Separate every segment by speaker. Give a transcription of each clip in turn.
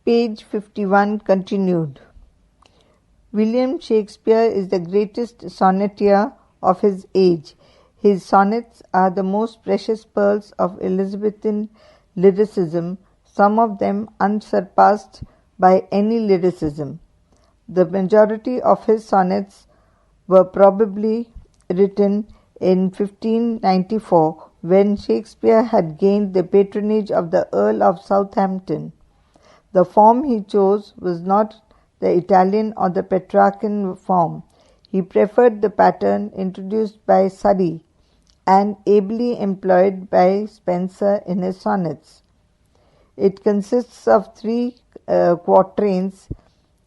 Speaker 1: Page 51 continued. William Shakespeare is the greatest sonneteer of his age. His sonnets are the most precious pearls of Elizabethan lyricism, some of them unsurpassed by any lyricism. The majority of his sonnets were probably written in 1594, when Shakespeare had gained the patronage of the Earl of Southampton. The form he chose was not the Italian or the Petrarchan form. He preferred the pattern introduced by Surrey and ably employed by Spenser in his sonnets. It consists of 3 quatrains,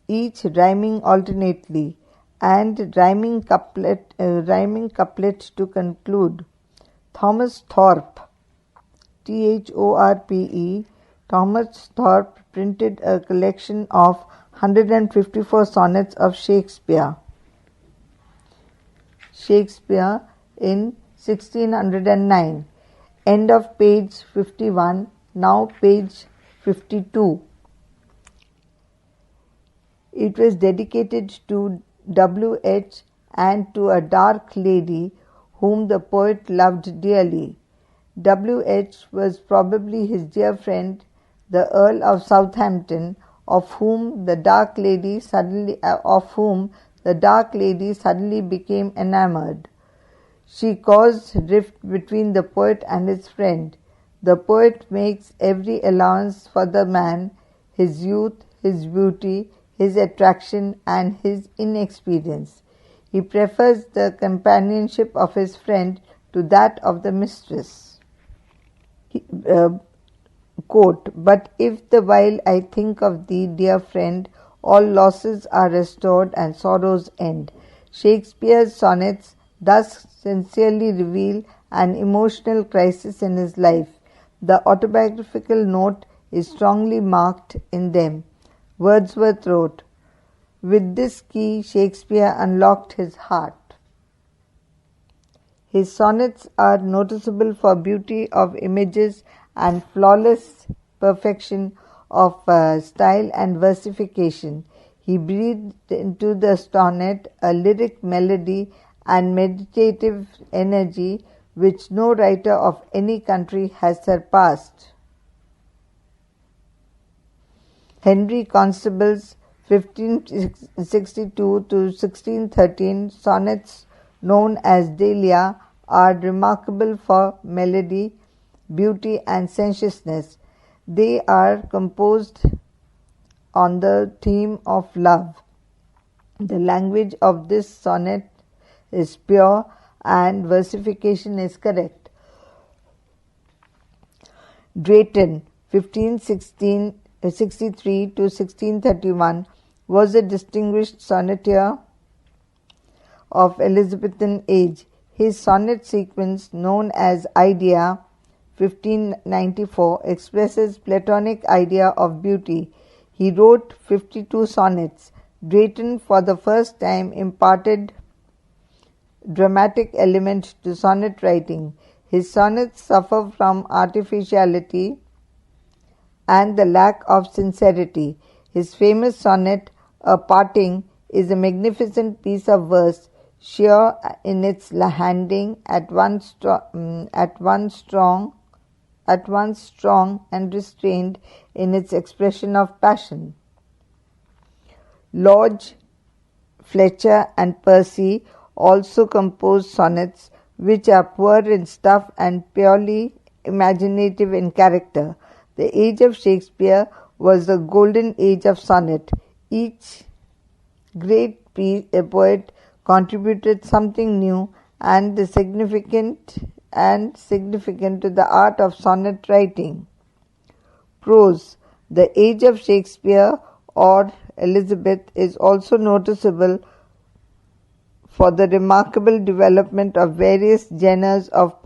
Speaker 1: each rhyming alternately, and rhyming couplet to conclude. Thomas Thorpe, Thorpe, Thomas Thorpe printed a collection of 154 sonnets of Shakespeare in 1609. End of page 51. Now page 52. It was dedicated to W.H. and to a dark lady whom the poet loved dearly. W.H. was probably his dear friend, the Earl of Southampton, of whom the dark lady suddenly became enamored. She caused rift between the poet and his friend. The poet makes every allowance for the man, his youth, his beauty, his attraction, and his inexperience. He prefers the companionship of his friend to that of the mistress. Quote, "But if the while I think of thee, dear friend, all losses are restored and sorrows end." Shakespeare's sonnets thus sincerely reveal an emotional crisis in his life. The autobiographical note is strongly marked in them. Wordsworth wrote, "With this key Shakespeare unlocked his heart." His sonnets are noticeable for beauty of images and flawless perfection of style and versification. He breathed into the sonnet a lyric melody and meditative energy which no writer of any country has surpassed. Henry Constable's 1562 to 1613 sonnets, known as Delia, are remarkable for melody, beauty, and sensuousness. They are composed on the theme of love. The language of this sonnet is pure and versification is correct. Drayton, 1563 to 1631, was a distinguished sonneteer of Elizabethan age. His sonnet sequence, known as Idea, 1594, expresses Platonic idea of beauty. He wrote 52 sonnets. Drayton for the first time imparted dramatic element to sonnet writing. His sonnets suffer from artificiality and the lack of sincerity. His famous sonnet, A Parting, is a magnificent piece of verse, sheer in its handing, at once strong and restrained in its expression of passion. Lodge, Fletcher, and Percy also composed sonnets which are poor in stuff and purely imaginative in character. The age of Shakespeare was the golden age of sonnet. Each great poet contributed something new and significant to the art of sonnet writing. Prose. The age of Shakespeare or Elizabeth is also noticeable for the remarkable development of various genres of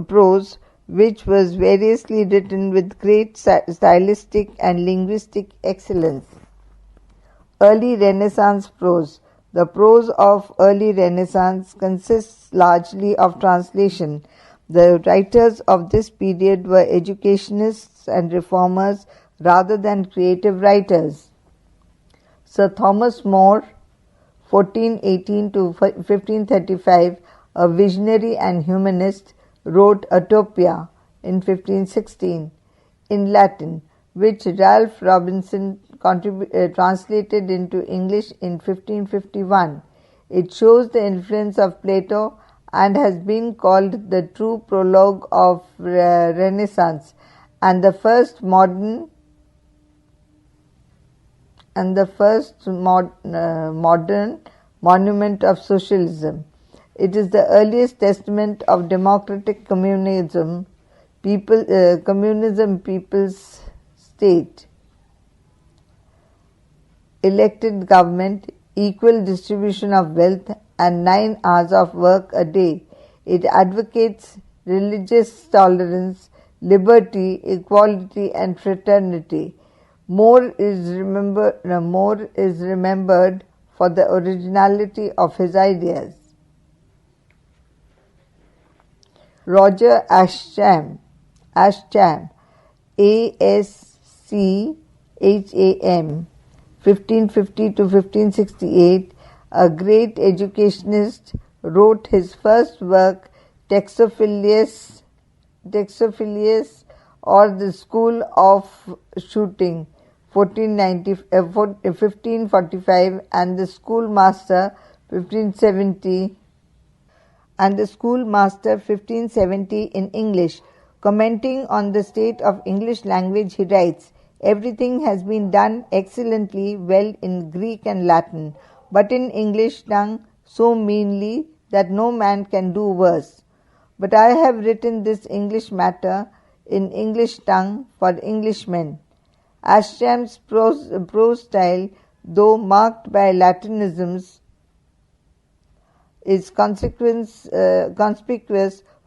Speaker 1: prose, which was variously written with great stylistic and linguistic excellence. Early Renaissance prose. The prose of early Renaissance consists largely of translation. The writers of this period were educationists and reformers, rather than creative writers. Sir Thomas More, 1418 to 1535, a visionary and humanist, wrote Utopia in 1516 in Latin, which Ralph Robinson translated into English in 1551. It shows the influence of Plato and has been called the true prologue of Renaissance and the first modern monument of socialism. It is the earliest testament of democratic communism, people's state, elected government, equal distribution of wealth, and 9 hours of work a day. It advocates religious tolerance, liberty, equality, and fraternity. More is remembered for the originality of his ideas. Roger Ascham, ASCHAM, 1550 to 1568, a great educationist, wrote his first work, Texophilius, or the School of Shooting, 1545, and the Schoolmaster, 1570 in English. Commenting on the state of English language, he writes, "Everything has been done excellently well in Greek and Latin, but in English tongue so meanly that no man can do worse. But I have written this English matter in English tongue for Englishmen." Ascham's prose style, though marked by Latinisms, is conspicuous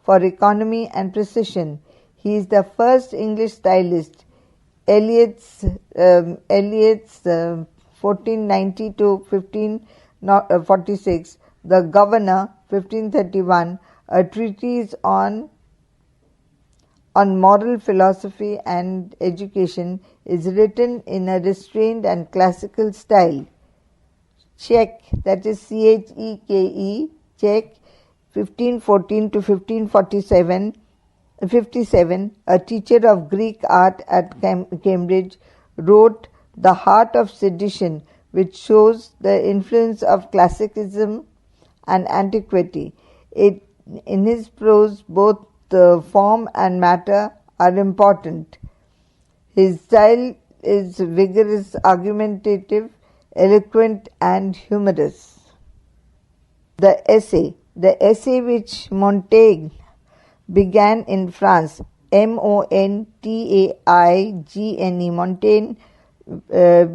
Speaker 1: for economy and precision. He is the first English stylist. Eliot's 1490 to 1546, The Governor, 1531, a treatise on moral philosophy and education, is written in a restrained and classical style. Czech, that is Cheke, Czech, 1514 to 57, a teacher of Greek art at Cambridge, wrote The Heart of Sedition, which shows the influence of classicism and antiquity. In his prose, both the form and matter are important. His style is vigorous, argumentative, eloquent, and humorous. The essay which Montaigne began in France, Montaigne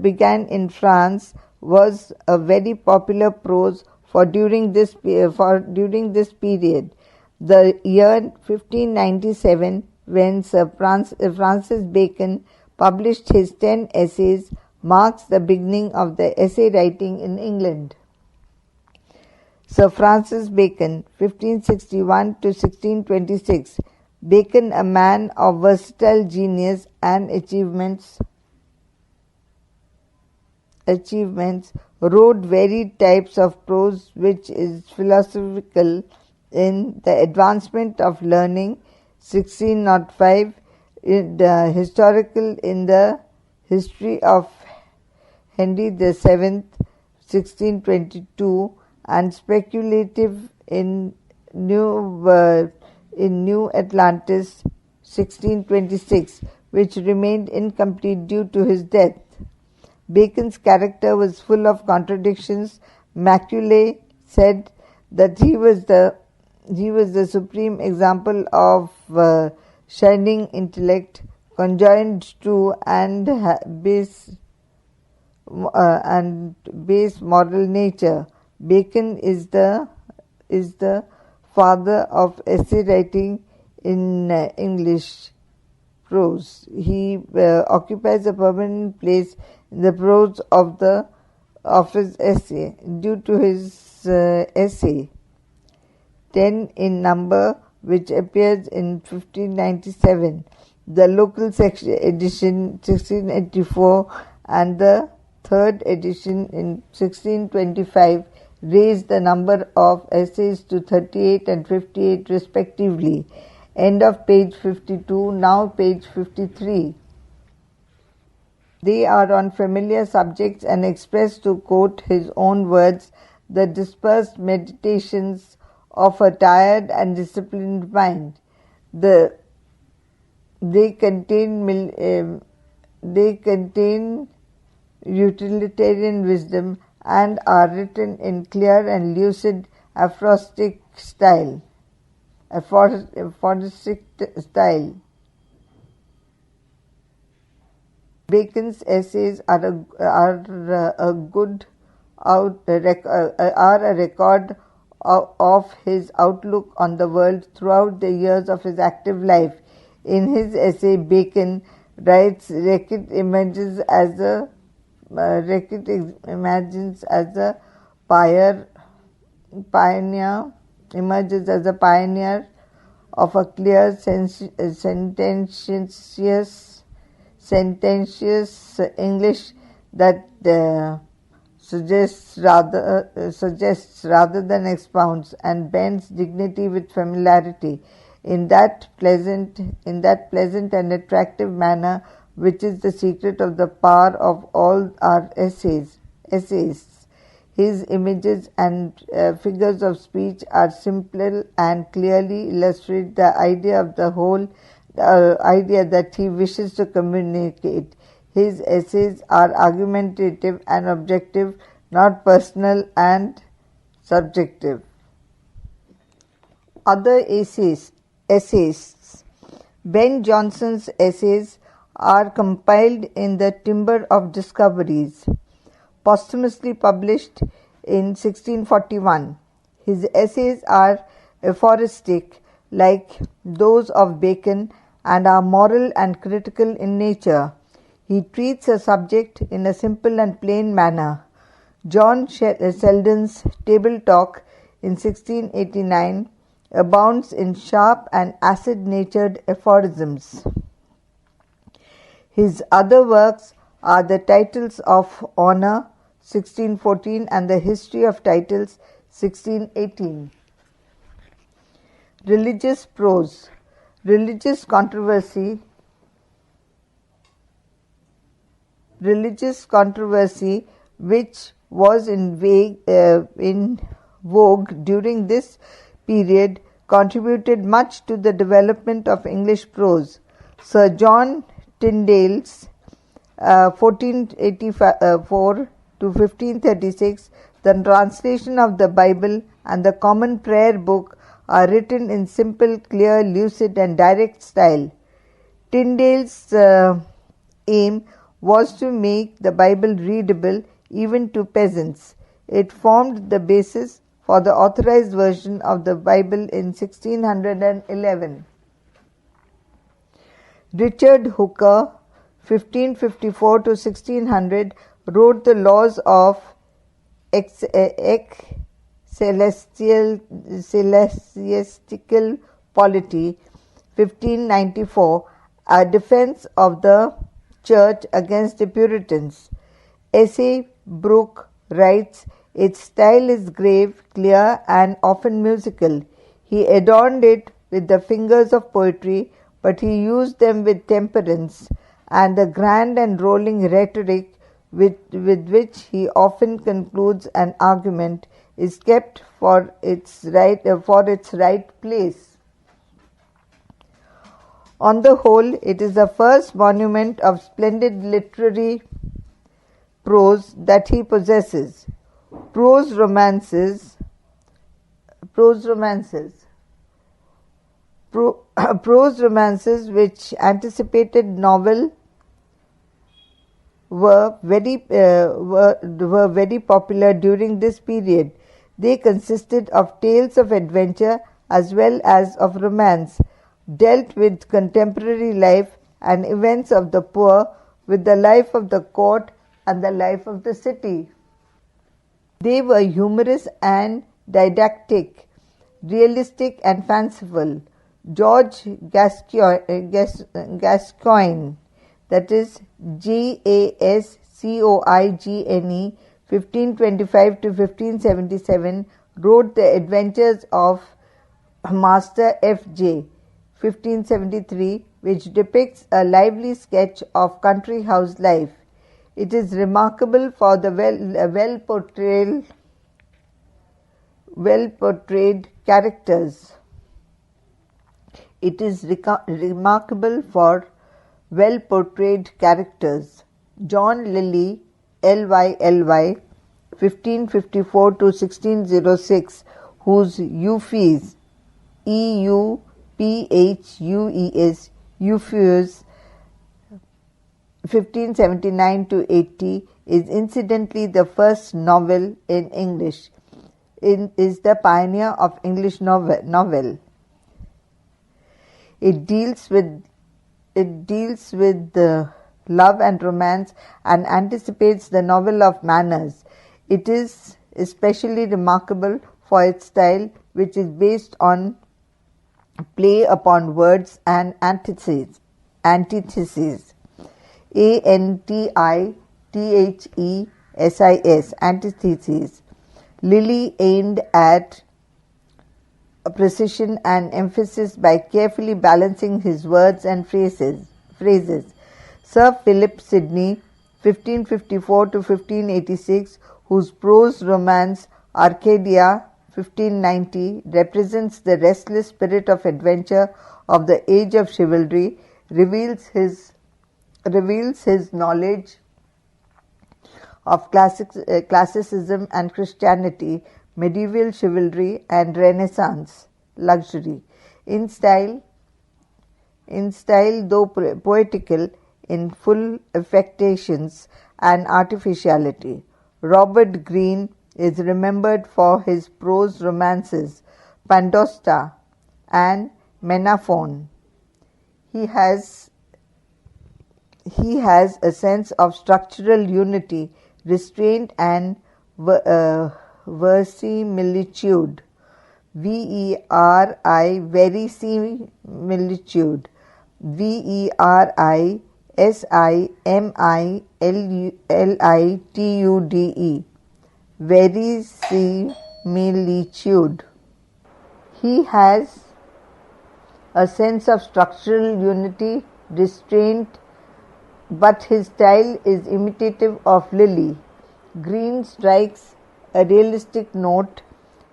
Speaker 1: began in France, was a very popular prose during this period. The year 1597, when Sir Francis Bacon published his 10 essays, marks the beginning of the essay writing in England. Sir Francis Bacon, 1561 to 1626. Bacon, a man of versatile genius and achievements, wrote varied types of prose which is philosophical in the advancement of learning, 1605, historical in the history of Henry VII, 1622, and speculative in New Atlantis, 1626, which remained incomplete due to his death. Bacon's character was full of contradictions. Macaulay said that he was the supreme example of shining intellect, conjoined true and base moral nature. Bacon is the father of essay writing in English prose. He occupies a permanent place in the prose of his essay due to his essay 10 in number, which appears in 1597. the local section edition 1684 and the third edition in 1625 raised the number of essays to 38 and 58 respectively. End of page 52, now page 53. They are on familiar subjects and express, to quote his own words, the dispersed meditations of a tired and disciplined mind. They contain utilitarian wisdom and are written in clear and lucid aphoristic style. Bacon's essays are a record of his outlook on the world throughout the years of his active life. In his essay, Bacon writes, Reckitt imagines as a pioneer of a clear, sententious English that suggests rather than expounds, and bends dignity with familiarity in that pleasant and attractive manner which is the secret of the power of all our essays. His images and figures of speech are simple and clearly illustrate the idea of the whole idea that he wishes to communicate. His essays are argumentative and objective, not personal and subjective. Other essayists. Ben Jonson's essays are compiled in the Timber of Discoveries, posthumously published in 1641. His essays are aphoristic, like those of Bacon, and are moral and critical in nature. He treats a subject in a simple and plain manner. John Selden's Table Talk in 1689 abounds in sharp and acid-natured aphorisms. His other works are the Titles of Honour 1614 and the History of Titles 1618. Religious prose. Religious controversy which was in vogue during this period contributed much to the development of English prose. Sir John Tyndale's 1484 to 1536, the translation of the Bible and the Common Prayer Book are written in simple, clear, lucid and direct style. Tyndale's aim was to make the Bible readable even to peasants. It formed the basis for the authorized version of the Bible in 1611. Richard Hooker, 1554 to 1600, wrote the Laws of Ecclesiastical Polity, 1594, a defense of the Church against the Puritans. S.A. Brooke writes, its style is grave, clear, and often musical. He adorned it with the fingers of poetry, but he used them with temperance, and the grand and rolling rhetoric with which he often concludes an argument is kept for its right place. On the whole, it is the first monument of splendid literary prose that he possesses. Prose romances which anticipated novel were very popular during this period. They consisted of tales of adventure as well as of romance, dealt with contemporary life and events of the poor, with the life of the court and the life of the city. They were humorous and didactic, realistic and fanciful. George Gascoigne, that is Gascoigne, 1525 to 1577, wrote The Adventures of Master F.J., 1573, which depicts a lively sketch of country house life. It is remarkable for the well-portrayed characters. It is remarkable for well-portrayed characters. John Lilly, Lily, 1554 to 1606, whose Euphues, Euphues, 1579 to 80, is incidentally the first novel in English. Is the pioneer of English novel. It deals with love and romance and anticipates the novel of manners. It is especially remarkable for its style, which is based on play upon words and antitheses. Antitheses. Antitheses. Lilly aimed at precision and emphasis by carefully balancing his words and phrases. Sir Philip Sidney, 1554 to 1586, whose prose romance Arcadia, 1590, represents the restless spirit of adventure of the age of chivalry, reveals his knowledge of classicism and Christianity, medieval chivalry and Renaissance luxury. In style, though poetical, in full affectations and artificiality. Robert Greene is remembered for his prose romances Pandosta and Menaphone. He has a sense of structural unity, restraint and verisimilitude. Verisimilitude. Verisimilitude. Verisimilitude. He has a sense of structural unity, restraint, but his style is imitative of Lilly. Greene strikes a realistic note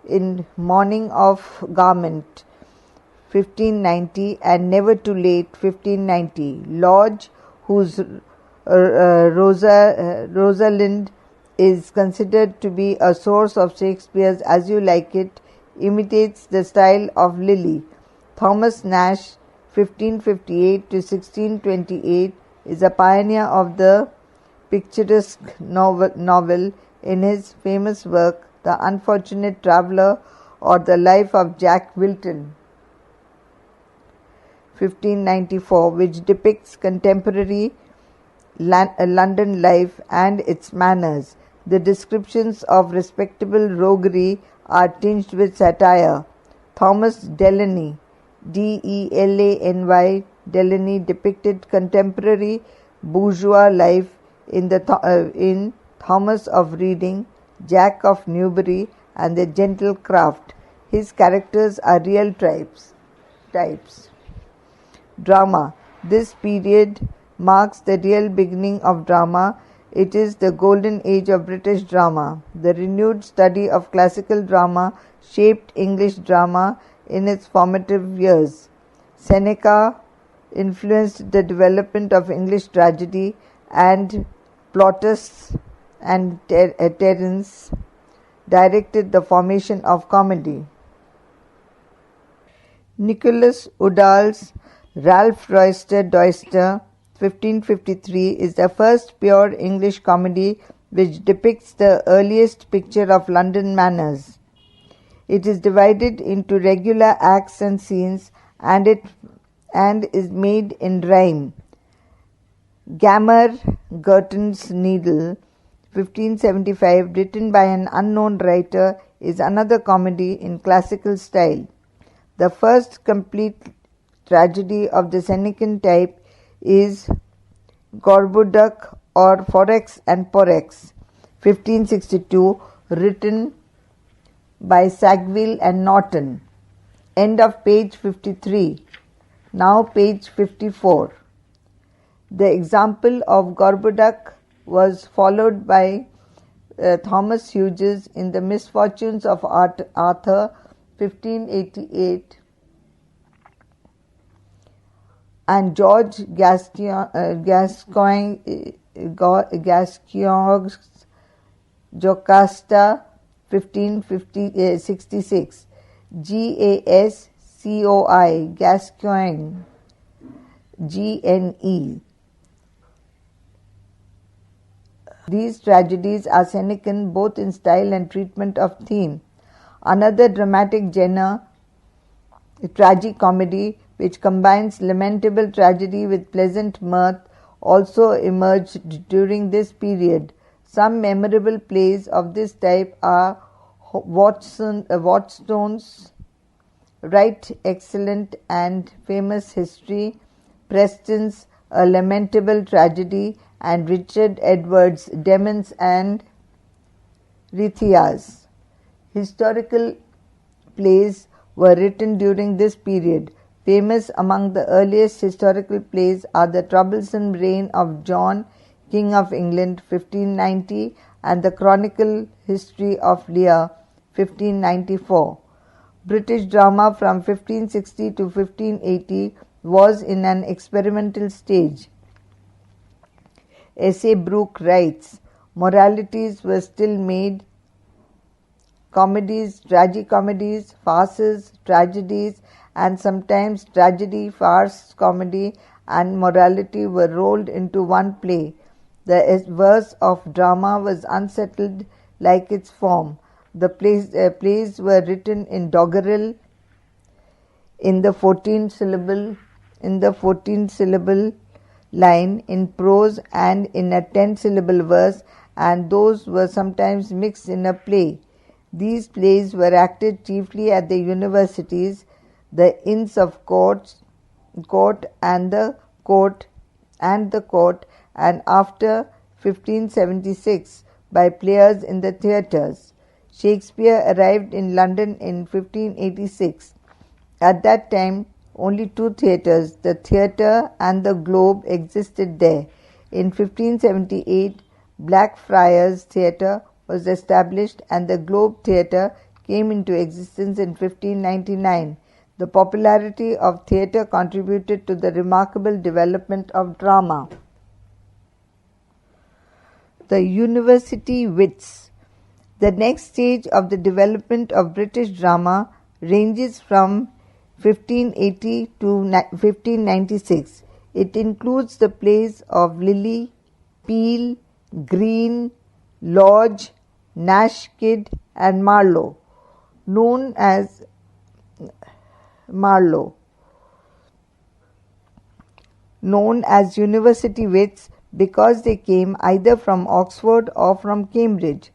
Speaker 1: in Morning of Garment, 1590, and Never Too Late, 1590. Lodge, whose Rosalind is considered to be a source of Shakespeare's As You Like It, imitates the style of Lilly. Thomas Nash, 1558 to 1628, is a pioneer of the picturesque novel in his famous work The Unfortunate Traveller or The Life of Jack Wilton, 1594, which depicts contemporary London life and its manners. The descriptions of respectable roguery are tinged with satire. Thomas Delany, Delany, Delany depicted contemporary bourgeois life in Thomas of Reading, Jack of Newbury, and the Gentle Craft. His characters are real types. Drama. This period marks the real beginning of drama. It is the golden age of British drama. The renewed study of classical drama shaped English drama in its formative years. Seneca influenced the development of English tragedy, and Plautus and Terence directed the formation of comedy. Nicholas Udall's Ralph Roister Doister, 1553, is the first pure English comedy which depicts the earliest picture of London manners. It is divided into regular acts and scenes and is made in rhyme. Gammer Gurton's Needle, 1575, written by an unknown writer, is another comedy in classical style. The first complete tragedy of the Senecan type is Gorboduc or Forex and Porrex, 1562, written by Sackville and Norton. End of page 53. Now page 54. The example of Gorboduc was followed by Thomas Hughes in The Misfortunes of Arthur, 1588, and George Gascoigne's Jocasta, 1566, Gascoi, Gascoigne, Gne. These tragedies are Senecan both in style and treatment of theme. Another dramatic genre, tragicomedy, which combines lamentable tragedy with pleasant mirth, also emerged during this period. Some memorable plays of this type are Watstone's Right Excellent and Famous History, Preston's A Lamentable Tragedy, and Richard Edwards' Demons and Wreaths. Historical plays were written during this period. Famous among the earliest historical plays are The Troublesome Reign of John, King of England, 1590, and The Chronicle History of Lear, 1594. British drama from 1560 to 1580 was in an experimental stage. S. A. Brooke writes, moralities were still made. Comedies, tragicomedies, farces, tragedies, and sometimes tragedy, farce, comedy, and morality were rolled into one play. The verse of drama was unsettled like its form. The plays were written in doggerel, in the 14-syllable line, in prose, and in a 10-syllable verse, and those were sometimes mixed in a play. These plays were acted chiefly at the universities, the Inns of Court and the Court, and after 1576 by players in the theatres. Shakespeare arrived in London in 1586. At that time, only two theatres, the Theatre and the Globe, existed there. In 1578, Blackfriars Theatre was established and the Globe Theatre came into existence in 1599. The popularity of theatre contributed to the remarkable development of drama. The university wits. The next stage of the development of British drama ranges from 1580 to 1596. It includes the plays of Lilly, Peel, Green, Lodge, Nash Kidd, and Marlowe, known as university wits because they came either from Oxford or from Cambridge.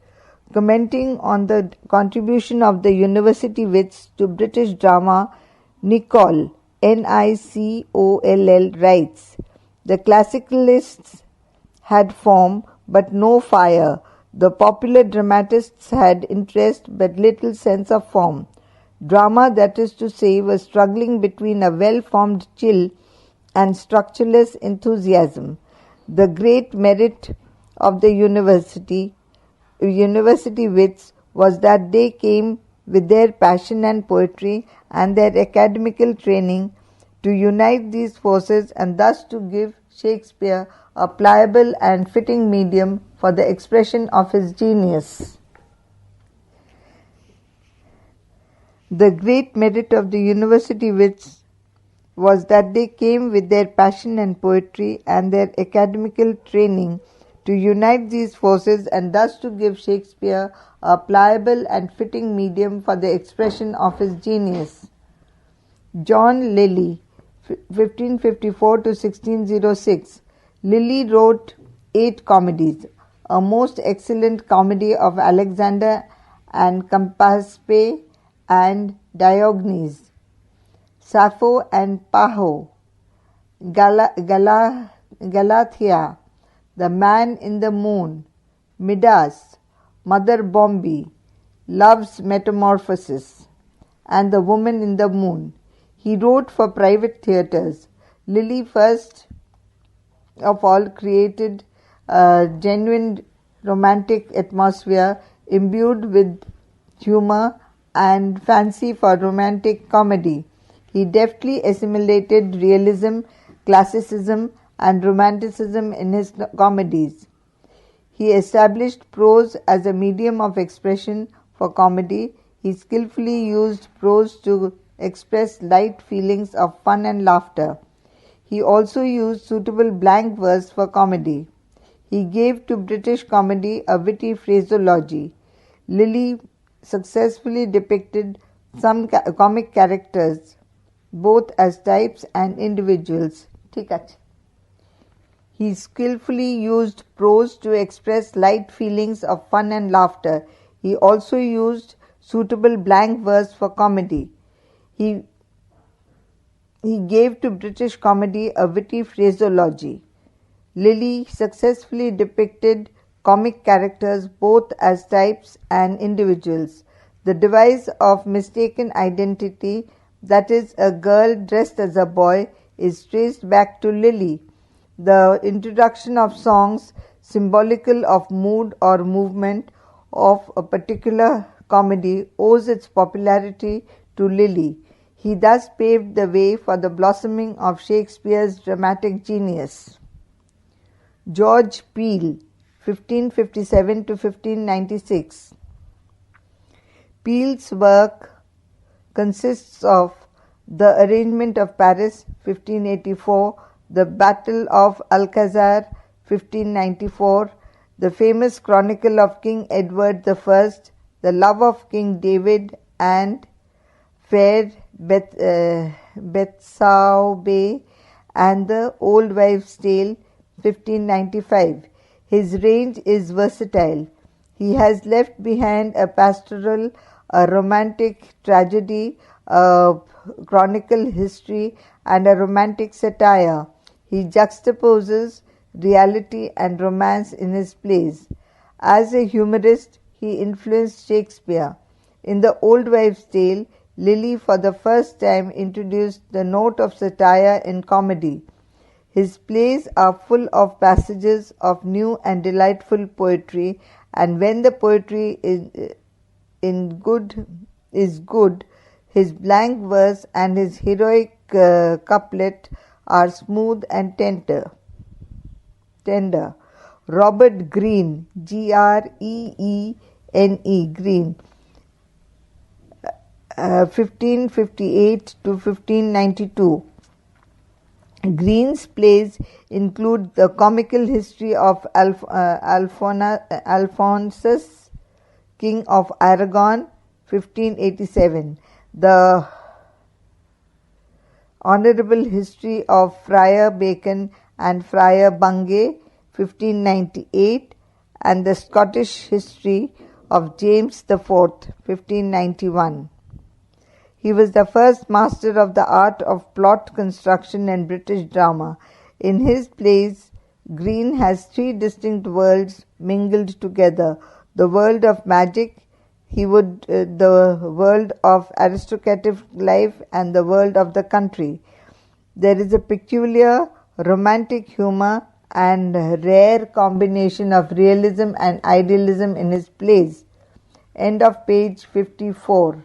Speaker 1: Commenting on the contribution of the university wits to British drama, Nicoll, Nicoll, writes, the classicalists had form but no fire. The popular dramatists had interest but little sense of form. Drama, that is to say, was struggling between a well-formed chill and structureless enthusiasm. The great merit of the university wits was that they came with their passion and poetry and their academical training to unite these forces and thus to give Shakespeare a pliable and fitting medium for the expression of his genius. The great merit of the university wits was that they came with their passion and poetry and their academical training to unite these forces and thus to give Shakespeare a pliable and fitting medium for the expression of his genius. John Lilly, 1554 to 1606. Lilly wrote 8 comedies, a most excellent comedy of Alexander and Campaspe and Diogenes, Sappho and Paho, Galathea, The Man in the Moon, Midas, Mother Bombay, Love's Metamorphosis, and The Woman in the Moon. He wrote for private theatres. Lilly first of all created a genuine romantic atmosphere imbued with humor and fancy for romantic comedy. He deftly assimilated realism, classicism, and romanticism in his comedies. He established prose as a medium of expression for comedy. He skillfully used prose to express light feelings of fun and laughter. He also used suitable blank verse for comedy. He gave to British comedy a witty phraseology. Lilly successfully depicted some comic characters, both as types and individuals. He skillfully used prose to express light feelings of fun and laughter. He also used suitable blank verse for comedy. He gave to British comedy a witty phraseology. Lilly successfully depicted comic characters both as types and individuals. The device of mistaken identity, that is, a girl dressed as a boy, is traced back to Lilly. The introduction of songs symbolical of mood or movement of a particular comedy owes its popularity to Lilly. He thus paved the way for the blossoming of Shakespeare's dramatic genius. George Peele, 1557 to 1596. Peele's work consists of The Arraignment of Paris, 1584, The Battle of Alcazar, 1594, the famous Chronicle of King Edward I, The Love of King David, and Fair Bethsaube, and The Old Wives' Tale, 1595. His range is versatile. He has left behind a pastoral, a romantic tragedy, a chronicle history, and a romantic satire. He juxtaposes reality and romance in his plays. As a humorist, he influenced Shakespeare. In The Old Wives' Tale, Lilly for the first time introduced the note of satire in comedy. His plays are full of passages of new and delightful poetry, and when the poetry is good, his blank verse and his heroic couplet are smooth and tender. Robert Greene, Greene, Greene, 1558 to 1592. Greene's plays include The Comical History of Alphonsus, King of Aragon, 1587, The Honourable History of Friar Bacon and Friar Bungay, 1598, and The Scottish History of James IV, 1591. He was the first master of the art of plot construction in British drama. In his plays, Greene has three distinct worlds mingled together: the world of magic, the world of aristocratic life, and the world of the country. There is a peculiar romantic humor and rare combination of realism and idealism in his plays. End of page 54.